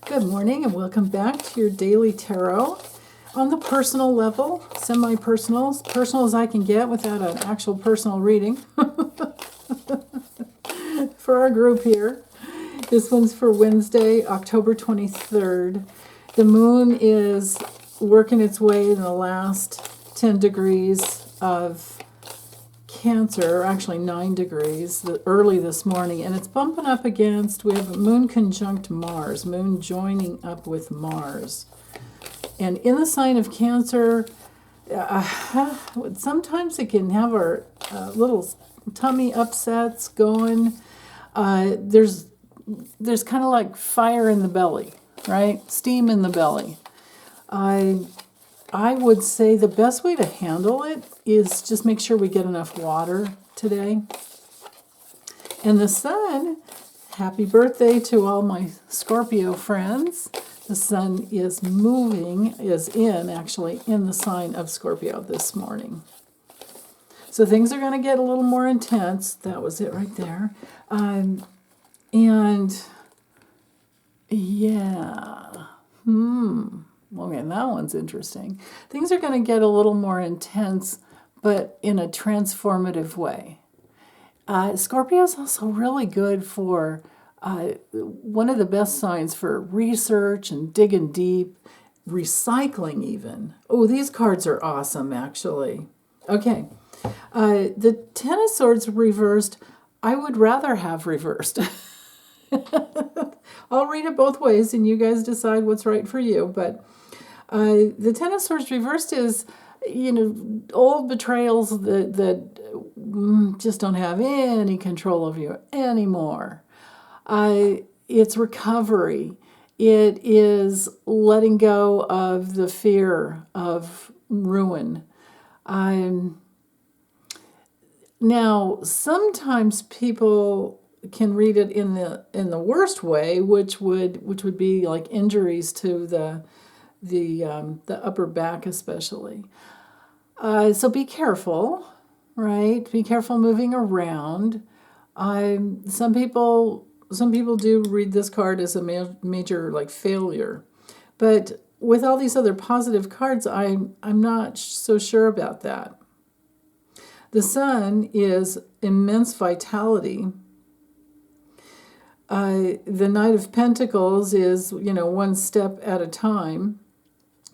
Good morning and welcome back to your daily tarot. On the personal level, semi-personal, as personal as I can get without an actual personal reading for our group here. This one's for Wednesday, October 23rd. The moon is working its way in the last 10 degrees of Cancer, or actually 9 degrees, early this morning, and it's bumping up against, we have moon conjunct Mars, moon joining up with Mars. And in the sign of Cancer, sometimes it can have our little tummy upsets going. There's kind of like fire in the belly, right? Steam in the belly. I would say the best way to handle it is just make sure we get enough water today. And the sun, happy birthday to all my Scorpio friends. The sun is actually in the sign of Scorpio this morning. So things are going to get a little more intense. That was it right there. And yeah. Okay, that one's interesting. Things are going to get a little more intense, but in a transformative way. Scorpio is also really good for one of the best signs for research and digging deep, recycling even. Oh, these cards are awesome, actually. Okay, the Ten of Swords reversed, I would rather have reversed. I'll read it both ways, and you guys decide what's right for you, but the Ten of Swords reversed is, old betrayals that just don't have any control of you anymore. It's recovery. It is letting go of the fear of ruin. Now, sometimes people can read it in the worst way, which would be like injuries to the upper back especially. So be careful, right? Be careful moving around. Some people do read this card as a major like failure, but with all these other positive cards, I'm not so sure about that. The sun is immense vitality. The Knight of Pentacles is, one step at a time.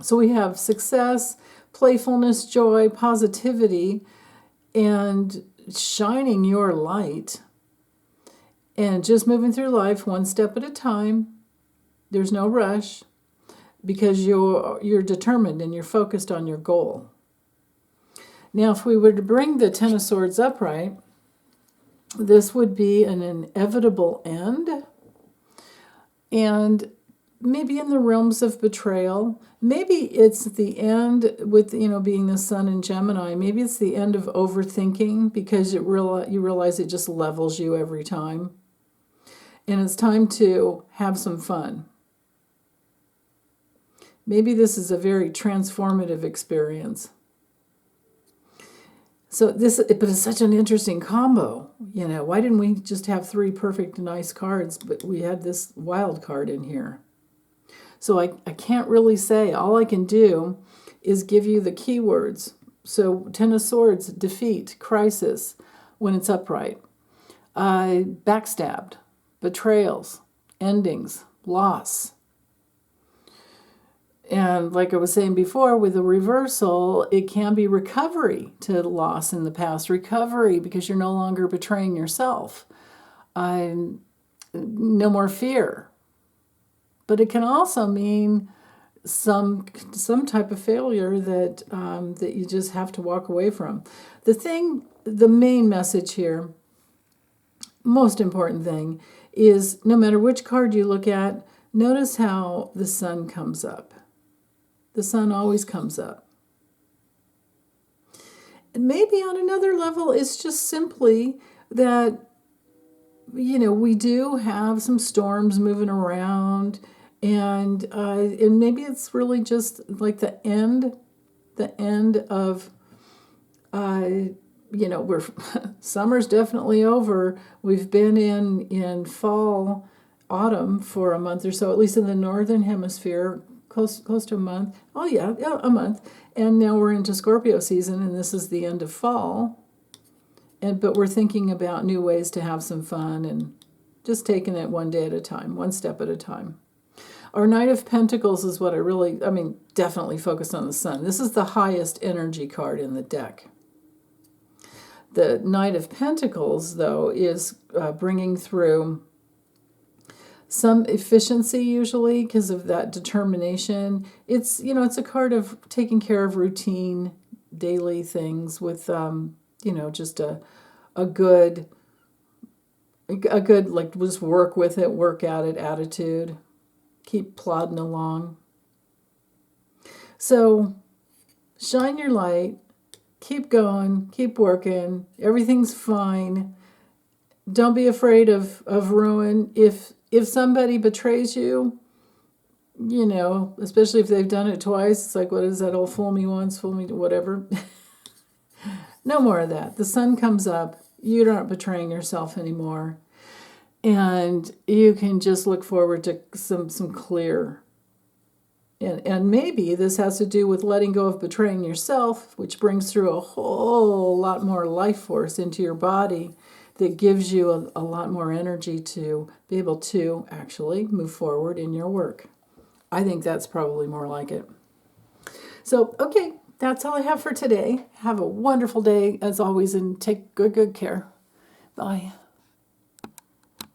So we have success, playfulness, joy, positivity, and shining your light. And just moving through life one step at a time. There's no rush because you're determined and you're focused on your goal. Now, if we were to bring the Ten of Swords upright, this would be an inevitable end. And maybe in the realms of betrayal. Maybe it's the end with, being the sun in Gemini. Maybe it's the end of overthinking because you realize it just levels you every time. And it's time to have some fun. Maybe this is a very transformative experience. But it's such an interesting combo. Why didn't we just have 3 perfect, nice cards, but we had this wild card in here? So I can't really say. All I can do is give you the keywords. So Ten of Swords, defeat, crisis, when it's upright. Backstabbed, betrayals, endings, loss. And like I was saying before, with the reversal, it can be recovery to loss in the past. Recovery because you're no longer betraying yourself. No more fear. But it can also mean some type of failure that you just have to walk away from. The main message here, most important thing, is no matter which card you look at, notice how the sun comes up. The sun always comes up. And maybe on another level, it's just simply that, we do have some storms moving around. And maybe it's really just like the end of, we're summer's definitely over. We've been in fall autumn for a month or so, at least in the northern hemisphere, close to a month. Oh yeah, a month. And now we're into Scorpio season, and this is the end of fall. But we're thinking about new ways to have some fun and just taking it one day at a time, one step at a time. Our Knight of Pentacles is what definitely focused on the sun. This is the highest energy card in the deck. The Knight of Pentacles, though, is bringing through some efficiency usually because of that determination. It's a card of taking care of routine, daily things with just a good like just work with it, work at it attitude. Keep plodding along. So shine your light, keep going, keep working. Everything's fine. Don't be afraid of ruin. If somebody betrays you, especially if they've done it twice, it's like, what is that old fool me once, fool me whatever. No more of that. The sun comes up. You're not betraying yourself anymore. And you can just look forward to some clear. And maybe this has to do with letting go of betraying yourself, which brings through a whole lot more life force into your body that gives you a lot more energy to be able to actually move forward in your work. I think that's probably more like it. So, okay, that's all I have for today. Have a wonderful day, as always, and take good care. Bye.